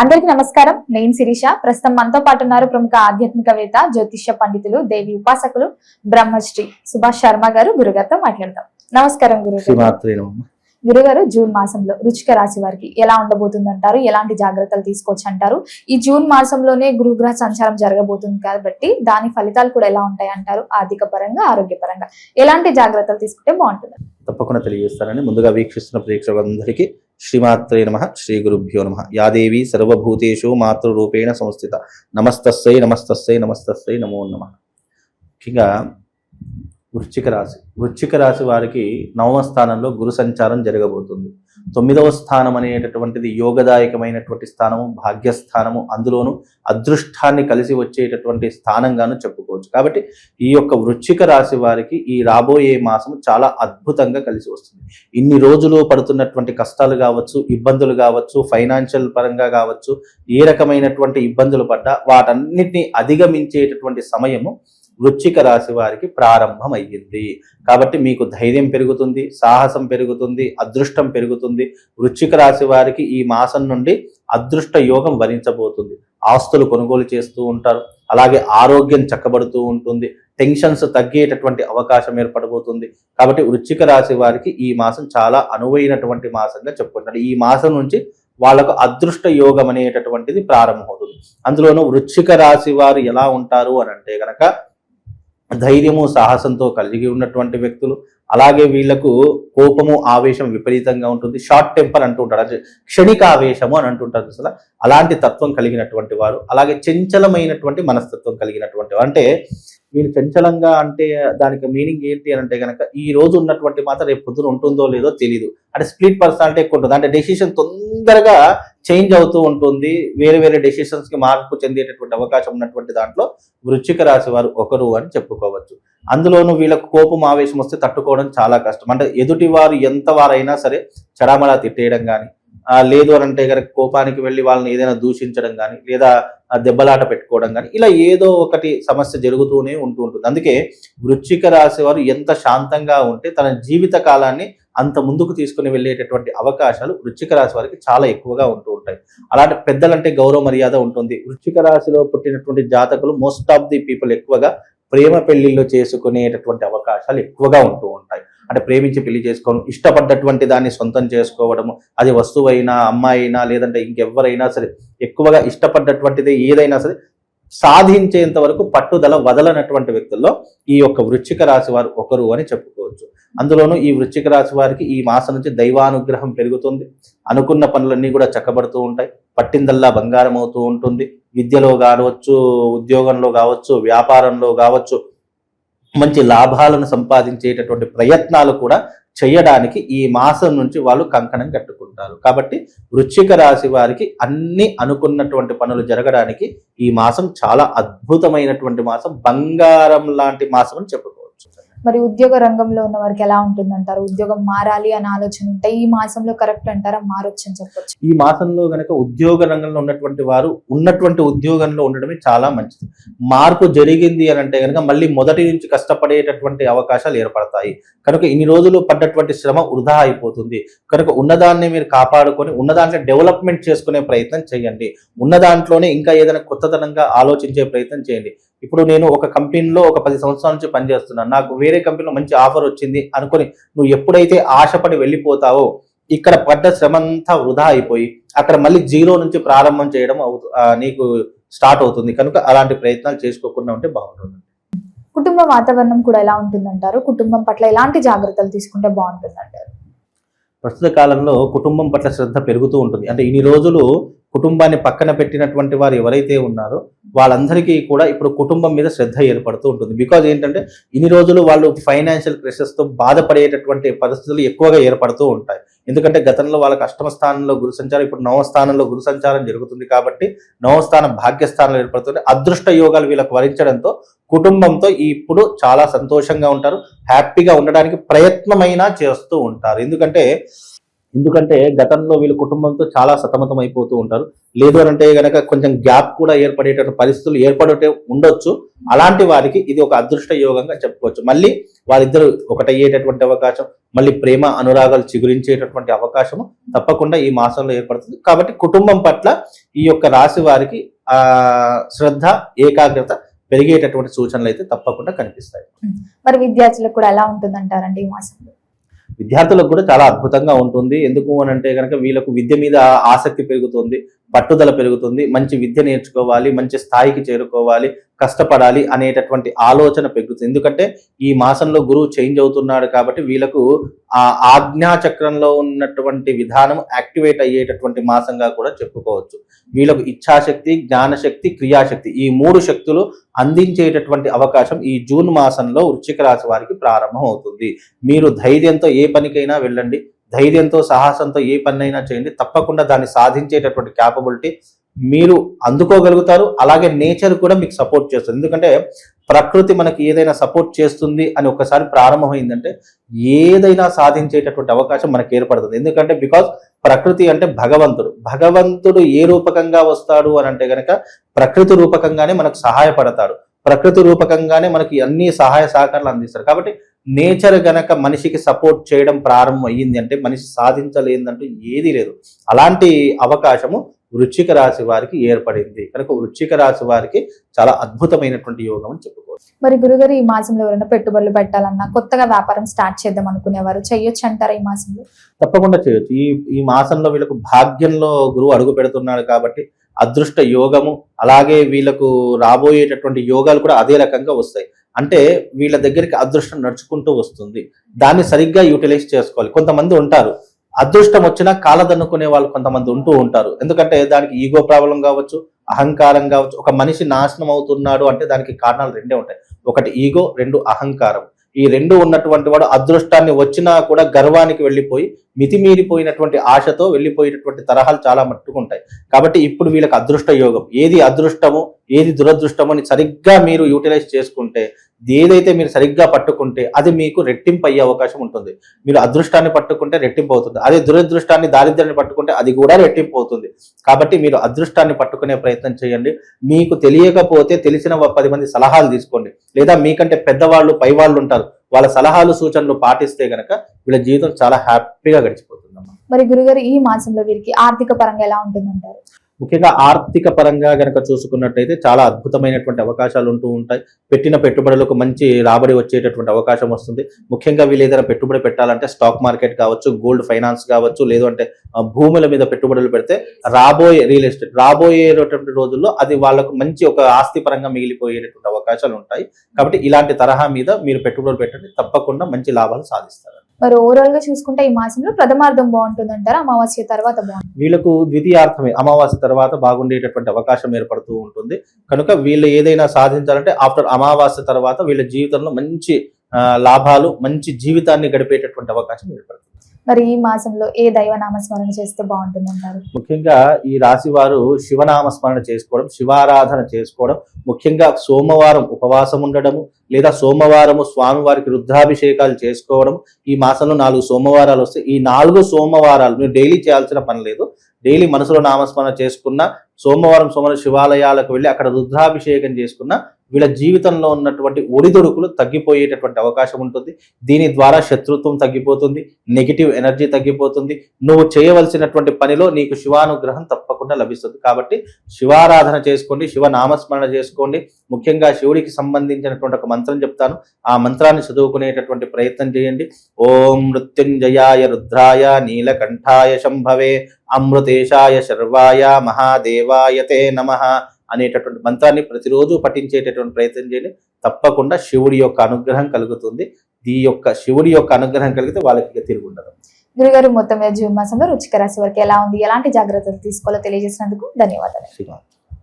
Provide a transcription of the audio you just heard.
అందరికీ నమస్కారం. నేను శిరీష. ప్రస్తుతం మనతో పాటు ఉన్నారు ప్రముఖ ఆధ్యాత్మికవేత్త, జ్యోతిష్య పండితులు, దేవి ఉపాసకులు బ్రహ్మశ్రీ సుభాష్ శర్మ గారు. గురుగారితో మాట్లాడదాం. నమస్కారం గురుగారు. గురుగారు, జూన్ మాసంలో వృశ్చిక రాశి వారికి ఎలా ఉండబోతుంది అంటారు? ఎలాంటి జాగ్రత్తలు తీసుకోవచ్చు అంటారు? ఈ జూన్ మాసంలోనే గురుగ్రహ సంచారం జరగబోతుంది కాబట్టి దాని ఫలితాలు కూడా ఎలా ఉంటాయి అంటారు? ఆర్థిక పరంగా, ఆరోగ్యపరంగా ఎలాంటి జాగ్రత్తలు తీసుకుంటే బాగుంటుంది? తప్పకుండా తెలియజేస్తానని ముందుగా వీక్షిస్తున్న ప్రేక్షకులందరికీ శ్రీమాత్రే నమః, శ్రీ గురుభ్యో నమః. యాదేవి సర్వభూతేషు మాతృరూపేణ సంస్థిత. నమస్తస్సై నమస్తస్సై నమస్తస్సై నమో నమః. ముఖ్యంగా వృశ్చిక రాశి వారికి 9వ స్థానంలో గురు సంచారం జరగబోతుంది. 9వ స్థానం అనేటటువంటిది యోగదాయకమైనటువంటి స్థానము, భాగ్యస్థానము, అందులోనూ అదృష్టాన్ని కలిసి వచ్చేటటువంటి స్థానంగాను చెప్పుకోవచ్చు. కాబట్టి ఈ యొక్క వృశ్చిక రాశి వారికి ఈ రాబోయే మాసం చాలా అద్భుతంగా కలిసి వస్తుంది. ఇన్ని రోజులు పడుతున్నటువంటి కష్టాలు కావచ్చు, ఇబ్బందులు కావచ్చు, ఫైనాన్షియల్ పరంగా కావచ్చు, ఏ రకమైనటువంటి ఇబ్బందులు పడ్డా వాటన్నిటిని అధిగమించేటటువంటి సమయము వృశ్చిక రాశి వారికి ప్రారంభమయ్యింది. కాబట్టి మీకు ధైర్యం పెరుగుతుంది, సాహసం పెరుగుతుంది, అదృష్టం పెరుగుతుంది. వృశ్చిక రాశి వారికి ఈ మాసం నుండి అదృష్ట యోగం వరించబోతుంది. ఆస్తులు కొనుగోలు చేస్తూ ఉంటారు. అలాగే ఆరోగ్యం చక్కబడుతూ ఉంటుంది. టెన్షన్స్ తగ్గేటటువంటి అవకాశం ఏర్పడబోతుంది. కాబట్టి వృశ్చిక రాశి వారికి ఈ మాసం చాలా అనువైనటువంటి మాసంగా చెప్పుకుంటారు. ఈ మాసం నుంచి వాళ్ళకు అదృష్ట యోగం అనేటటువంటిది ప్రారంభమవుతుంది. అందులోనూ వృశ్చిక రాశి వారు ఎలా ఉంటారు అని అంటే గనక ధైర్యము, సాహసంతో కలిగి ఉన్నటువంటి వ్యక్తులు. అలాగే వీళ్లకు కోపము, ఆవేశం విపరీతంగా ఉంటుంది. షార్ట్ టెంపర్ అంటూ ఉంటారు, అంటే క్షణిక ఆవేశము అని అంటుంటారు అసలు. అలాంటి తత్వం కలిగినటువంటి వారు. అలాగే చంచలమైనటువంటి మనస్తత్వం కలిగినటువంటి వారు. అంటే వీళ్ళు చంచలంగా అంటే దానికి మీనింగ్ ఏంటి అని అంటే కనుక ఈ రోజు ఉన్నటువంటి మాత్రం రేపు పొద్దున ఉంటుందో లేదో తెలియదు. అంటే స్ప్లిట్ పర్సనాలిటీ ఎక్కువ ఉంటుంది. అంటే డెసిషన్ తొందరగా చేంజ్ అవుతూ ఉంటుంది. వేరే వేరే డెసిషన్స్ కి మార్పు చెందేటటువంటి అవకాశం ఉన్నటువంటి దాంట్లో వృశ్చిక రాశి వారు ఒకరు అని చెప్పుకోవచ్చు. అందులోనూ వీళ్ళకు కోపం, ఆవేశం వస్తే తట్టుకోవడం చాలా కష్టం. అంటే ఎదుటి వారు ఎంత వారైనా సరే చడామడా తిట్టేయడం కానీ, లేదు అని అంటే కనుక కోపానికి వెళ్ళి వాళ్ళని ఏదైనా దూషించడం కానీ, లేదా దెబ్బలాట పెట్టుకోవడం కానీ, ఇలా ఏదో ఒకటి సమస్య జరుగుతూనే ఉంటుంది. అందుకే వృశ్చిక రాశి వారు ఎంత శాంతంగా ఉంటే తన జీవిత కాలాన్ని అంత ముందుకు తీసుకుని వెళ్ళేటటువంటి అవకాశాలు వృశ్చిక రాశి వారికి చాలా ఎక్కువగా ఉంటూ ఉంటాయి. అలాంటి పెద్దలంటే గౌరవ మర్యాద ఉంటుంది. వృశ్చిక రాశిలో పుట్టినటువంటి జాతకులు మోస్ట్ ఆఫ్ ది పీపుల్ ఎక్కువగా ప్రేమ పెళ్లిళ్ళు చేసుకునేటటువంటి అవకాశాలు ఎక్కువగా ఉంటూ ఉంటాయి. అంటే ప్రేమించి పెళ్లి చేసుకోవడం, ఇష్టపడ్డటువంటి దాన్ని సొంతం చేసుకోవడము, అది వస్తువైనా, అమ్మాయి అయినా, లేదంటే ఇంకెవరైనా సరే ఎక్కువగా ఇష్టపడ్డటువంటిది ఏదైనా సరే సాధించేంత వరకు పట్టుదల వదలనటువంటి వ్యక్తుల్లో ఈ యొక్క వృశ్చిక రాశి వారు ఒకరు అని చెప్పుకోవచ్చు. అందులోనూ ఈ వృశ్చిక రాశి వారికి ఈ మాసం నుంచి దైవానుగ్రహం పెరుగుతుంది. అనుకున్న పనులన్నీ కూడా చక్కబడుతూ ఉంటాయి. పట్టిందల్లా బంగారం అవుతూ ఉంటుంది. విద్యలో కావచ్చు, ఉద్యోగంలో కావచ్చు, వ్యాపారంలో కావచ్చు, మంచి లాభాలను సంపాదించేటటువంటి ప్రయత్నాలు కూడా చేయడానికి ఈ మాసం నుంచి వాళ్ళు కంకణం కట్టుకుంటారు. కాబట్టి వృశ్చిక రాశి వారికి అన్ని అనుకున్నటువంటి పనులు జరగడానికి ఈ మాసం చాలా అద్భుతమైనటువంటి మాసం, బంగారం లాంటి మాసం అని చెప్పుకోవచ్చు. మరి ఉద్యోగ రంగంలో ఉన్న వారికి ఎలా ఉంటుంది అంటారు? ఉద్యోగం మారాలి అనే ఆలోచన ఉంటే ఈ మాసంలో కరెక్ట్ అంటారా? మారొచ్చు అని చెప్పొచ్చు. ఈ మాసంలో గనక ఉద్యోగ రంగంలో ఉన్నటువంటి వారు ఉన్నటువంటి ఉద్యోగంలో ఉండడమే చాలా మంచిది. మార్పు జరిగింది అని అంటే కనుక మళ్ళీ మొదటి నుంచి కష్టపడేటటువంటి అవకాశాలు ఏర్పడతాయి. కనుక ఇన్ని రోజులు పడ్డటువంటి శ్రమ వృధా అయిపోతుంది. కనుక ఉన్నదాన్ని మీరు కాపాడుకొని ఉన్నదాంట్లో డెవలప్మెంట్ చేసుకునే ప్రయత్నం చేయండి. ఉన్న దాంట్లోనే ఇంకా ఏదైనా కొత్తదనంగా ఆలోచించే ప్రయత్నం చేయండి. ఇప్పుడు నేను ఒక కంపెనీలో ఒక 10 సంవత్సరాల నుంచి పనిచేస్తున్నాను. నాకు వేరే కంపెనీలో మంచి ఆఫర్ వచ్చింది అనుకుని నువ్వు ఎప్పుడైతే ఆశపడి వెళ్ళిపోతావో ఇక్కడ పడ్డ శ్రమంతా వృధా అయిపోయి అక్కడ మళ్ళీ జీరో నుంచి ప్రారంభం చేయడం నీకు స్టార్ట్ అవుతుంది. కనుక అలాంటి ప్రయత్నాలు చేసుకోకుండా ఉంటే బాగుంటుంది. కుటుంబ వాతావరణం కూడా ఎలా ఉంటుందంటారు? కుటుంబం పట్ల ఎలాంటి జాగ్రత్తలు తీసుకుంటే బాగుంటుంది అంటారు? ప్రస్తుత కాలంలో కుటుంబం పట్ల శ్రద్ధ పెరుగుతూ ఉంటుంది. అంటే ఇన్ని రోజులు కుటుంబాన్ని పక్కన పెట్టినటువంటి వారు ఎవరైతే ఉన్నారో వాళ్ళందరికీ కూడా ఇప్పుడు కుటుంబం మీద శ్రద్ధ ఏర్పడుతూ ఉంటుంది. బికాజ్ ఏంటంటే ఇన్ని రోజులు వాళ్ళు ఫైనాన్షియల్ ప్రెషర్స్తో బాధపడేటటువంటి పరిస్థితులు ఎక్కువగా ఏర్పడుతూ ఉంటాయి. ఎందుకంటే గతంలో వాళ్ళకి అష్టమ స్థానంలో గురు సంచారం, ఇప్పుడు 9వ స్థానంలో గురు సంచారం జరుగుతుంది. కాబట్టి 9వ స్థానం భాగ్యస్థానంలో ఏర్పడుతుంది. అదృష్ట యోగాలు వీళ్ళకు వరించడంతో కుటుంబంతో ఇప్పుడు చాలా సంతోషంగా ఉంటారు. హ్యాపీగా ఉండడానికి ప్రయత్నమైనా చేస్తూ ఉంటారు. ఎందుకంటే ఎందుకంటే గతంలో వీళ్ళు కుటుంబంతో చాలా సతమతం అయిపోతూ ఉంటారు. లేదు అని అంటే గనక కొంచెం గ్యాప్ కూడా ఏర్పడేటటువంటి పరిస్థితులు ఏర్పడే ఉండొచ్చు. అలాంటి వారికి ఇది ఒక అదృష్ట యోగంగా చెప్పుకోవచ్చు. మళ్ళీ వారిద్దరు ఒకటయ్యేటటువంటి అవకాశం, మళ్ళీ ప్రేమ అనురాగాలు చిగురించేటటువంటి అవకాశము తప్పకుండా ఈ మాసంలో ఏర్పడుతుంది. కాబట్టి కుటుంబం పట్ల ఈ యొక్క రాశి వారికి శ్రద్ధ, ఏకాగ్రత పెరిగేటటువంటి సూచనలు అయితే తప్పకుండా కనిపిస్తాయి. మరి విద్యార్థులకు కూడా ఎలా ఉంటుందంటారండి ఈ మాసంలో? విద్యార్థులకు కూడా చాలా అద్భుతంగా ఉంటుంది. ఎందుకు అని అంటే కనుక వీళ్ళకు విద్య మీద ఆసక్తి పెరుగుతుంది, పట్టుదల పెరుగుతుంది, మంచి విద్య నేర్చుకోవాలి, మంచి స్థాయికి చేరుకోవాలి, కష్టపడాలి అనేటటువంటి ఆలోచన పెరుగుతుంది. ఎందుకంటే ఈ మాసంలో గురువు చేంజ్ అవుతున్నాడు కాబట్టి వీళ్ళకు ఆ ఆజ్ఞా చక్రంలో ఉన్నటువంటి విధానం యాక్టివేట్ అయ్యేటటువంటి మాసంగా కూడా చెప్పుకోవచ్చు. వీళ్ళకు ఇచ్ఛాశక్తి, జ్ఞానశక్తి, క్రియాశక్తి ఈ 3 శక్తులు అందించేటటువంటి అవకాశం ఈ జూన్ మాసంలో వృశ్చిక రాశి వారికి ప్రారంభం అవుతుంది. మీరు ధైర్యంతో ఏ పనికైనా వెళ్ళండి, ధైర్యంతో సాహసంతో ఏ పనైనా చేయండి, తప్పకుండా దాన్ని సాధించేటటువంటి క్యాపబిలిటీ మీరు అందుకోగలుగుతారు. అలాగే నేచర్ కూడా మీకు సపోర్ట్ చేస్తుంది. ఎందుకంటే ప్రకృతి మనకి ఏదైనా సపోర్ట్ చేస్తుంది అని ఒకసారి ప్రారంభమైందంటే ఏదైనా సాధించేటటువంటి అవకాశం మనకి ఏర్పడుతుంది. ఎందుకంటే బికాజ్ ప్రకృతి అంటే భగవంతుడు ఏ రూపకంగా వస్తాడు అని అంటే గనక ప్రకృతి రూపకంగానే మనకు సహాయపడతాడు, ప్రకృతి రూపకంగానే మనకి అన్ని సహాయ సహకారాలు అందిస్తారు. కాబట్టి నేచర్ గనక మనిషికి సపోర్ట్ చేయడం ప్రారంభం అయ్యింది అంటే మనిషి సాధించలేదంటూ ఏదీ లేదు. అలాంటి అవకాశము వృశ్చిక రాశి వారికి ఏర్పడింది కనుక వృశ్చిక రాశి వారికి చాలా అద్భుతమైనటువంటి యోగం అని చెప్పుకోవచ్చు. మరి గురుగారు ఈ మాసంలో ఎవరైనా పెట్టుబడులు పెట్టాలన్నా, కొత్తగా వ్యాపారం స్టార్ట్ చేద్దాం అనుకునేవారు చేయొచ్చు అంటారా ఈ మాసంలో? తప్పకుండా చేయొచ్చు. ఈ మాసంలో వీళ్ళకు భాగ్యంలో గురువు అడుగు పెడుతున్నాడు కాబట్టి అదృష్ట యోగము, అలాగే వీళ్ళకు రాబోయేటటువంటి యోగాలు కూడా అదే రకంగా వస్తాయి. అంటే వీళ్ళ దగ్గరికి అదృష్టం నడుచుకుంటూ వస్తుంది. దాన్ని సరిగ్గా యూటిలైజ్ చేసుకోవాలి. కొంతమంది ఉంటారు అదృష్టం వచ్చినా కాలదన్నుకునే వాళ్ళు కొంతమంది ఉంటూ ఉంటారు. ఎందుకంటే దానికి ఈగో ప్రాబ్లం కావచ్చు, అహంకారం కావచ్చు. ఒక మనిషి నాశనం అవుతున్నాడు అంటే దానికి కారణాలు 2 ఉంటాయి. ఒకటి ఈగో, 2 అహంకారం. ఈ 2 ఉన్నటువంటి వాడు అదృష్టాన్ని వచ్చినా కూడా గర్వానికి వెళ్ళిపోయి మితిమీరిపోయినటువంటి ఆశతో వెళ్ళిపోయేటటువంటి తరహాలు చాలా మట్టుకుంటాయి. కాబట్టి ఇప్పుడు వీళ్ళకి అదృష్ట యోగం, ఏది అదృష్టము ఏది దురదృష్టము అని సరిగ్గా మీరు యూటిలైజ్ చేసుకుంటే, ఏదైతే మీరు సరిగ్గా పట్టుకుంటే అది మీకు రెట్టింపు అయ్యే అవకాశం ఉంటుంది. మీరు అదృష్టాన్ని పట్టుకుంటే రెట్టింపు అవుతుంది, అదే దురదృష్టాన్ని దారిద్ర్యాన్ని పట్టుకుంటే అది కూడా రెట్టింపు అవుతుంది. కాబట్టి మీరు అదృష్టాన్ని పట్టుకునే ప్రయత్నం చేయండి. మీకు తెలియకపోతే తెలిసిన 10 మంది సలహాలు తీసుకోండి, లేదా మీకంటే పెద్దవాళ్ళు పైవాళ్ళు ఉంటారు, వాళ్ళ సలహాలు సూచనలు పాటిస్తే గనక వీళ్ళ జీవితం చాలా హ్యాపీగా గడిచిపోతుందమ్మా. మరి గురుగారు ఈ మాసంలో వీరికి ఆర్థిక పరంగా ఎలా ఉంటుందంటారు? ముఖ్యంగా ఆర్థిక పరంగా గనక చూసుకున్నట్టయితే చాలా అద్భుతమైనటువంటి అవకాశాలు ఉంటూ ఉంటాయి. పెట్టిన పెట్టుబడులకు మంచి రాబడి వచ్చేటటువంటి అవకాశం వస్తుంది. ముఖ్యంగా వీళ్ళు ఏదైనా పెట్టుబడి పెట్టాలంటే స్టాక్ మార్కెట్ కావచ్చు, గోల్డ్ ఫైనాన్స్ కావచ్చు, లేదు అంటే భూముల మీద పెట్టుబడులు పెడితే రాబోయే రియల్ ఎస్టేట్ రాబోయేటటువంటి రోజుల్లో అది వాళ్ళకు మంచి ఒక ఆస్తి పరంగా మిగిలిపోయేటటువంటి అవకాశాలు ఉంటాయి. కాబట్టి ఇలాంటి తరహా మీద మీరు పెట్టుబడులు పెట్టండి, తప్పకుండా మంచి లాభాలు సాధిస్తారు. మరి ఓవరాల్ గా చూసుకుంటే ఈ మాసంలో ప్రథమార్థం బాగుంటుందంటారా, అమావాస్య తర్వాత బాగుంటుంది? వీళ్ళకు ద్వితీయార్థమే అమావాస్య తర్వాత బాగుండేటటువంటి అవకాశం ఏర్పడుతూ ఉంటుంది. కనుక వీళ్ళు ఏదైనా సాధించాలంటే ఆఫ్టర్ అమావాస్య తర్వాత వీళ్ళ జీవితంలో మంచి లాభాలు, మంచి జీవితాన్ని గడిపేటటువంటి అవకాశం ఏర్పడుతుంది. మరి ఈ మాసంలో ఏ దైవ నామస్మరణ చేస్తే బాగుంటుంది అంటారు? ముఖ్యంగా ఈ రాశి వారు శివనామస్మరణ చేసుకోవడం, శివారాధన చేసుకోవడం, ముఖ్యంగా సోమవారం ఉపవాసం ఉండడము, లేదా సోమవారము స్వామివారికి రుద్రాభిషేకాలు చేసుకోవడం. ఈ మాసంలో 4 సోమవారాలు వస్తాయి. ఈ 4 సోమవారాలు మీరు డైలీ చేయాల్సిన పని లేదు. డైలీ మనసులో నామస్మరణ చేసుకున్న, సోమవారం శివాలయాలకు వెళ్ళి అక్కడ రుద్రాభిషేకం చేసుకున్న వీళ్ళ జీవితంలో ఉన్నటువంటి ఒడిదొడుకులు తగ్గిపోయేటటువంటి అవకాశం ఉంటుంది. దీని ద్వారా శత్రుత్వం తగ్గిపోతుంది, నెగిటివ్ ఎనర్జీ తగ్గిపోతుంది. నువ్వు చేయవలసినటువంటి పనిలో నీకు శివానుగ్రహం తప్పకుండా లభిస్తుంది. కాబట్టి శివారాధన చేసుకోండి, శివ నామస్మరణ చేసుకోండి. ముఖ్యంగా శివుడికి సంబంధించినటువంటి ఒక మంత్రం చెప్తాను, ఆ మంత్రాన్ని చదువుకునేటటువంటి ప్రయత్నం చేయండి. ఓం మృత్యుంజయాయ రుద్రాయ నీలకంఠాయ శంభవే అమృతేశాయ శర్వాయ మహాదేవాయతే నమః అనేటటువంటి మంత్రాన్ని ప్రతిరోజు పఠించేటటువంటి ప్రయత్నం చేయండి. తప్పకుండా శివుడి యొక్క అనుగ్రహం కలుగుతుంది. శివుడి యొక్క అనుగ్రహం కలిగితే వాళ్ళకి తిరుగుండదు. గురుగారు మొత్తం జూన్ మాసంలో వృశ్చిక రాశి వారికి ఎలా ఉంది, ఎలాంటి జాగ్రత్తలు తీసుకోవాలో తెలియజేసినందుకు ధన్యవాదాలు.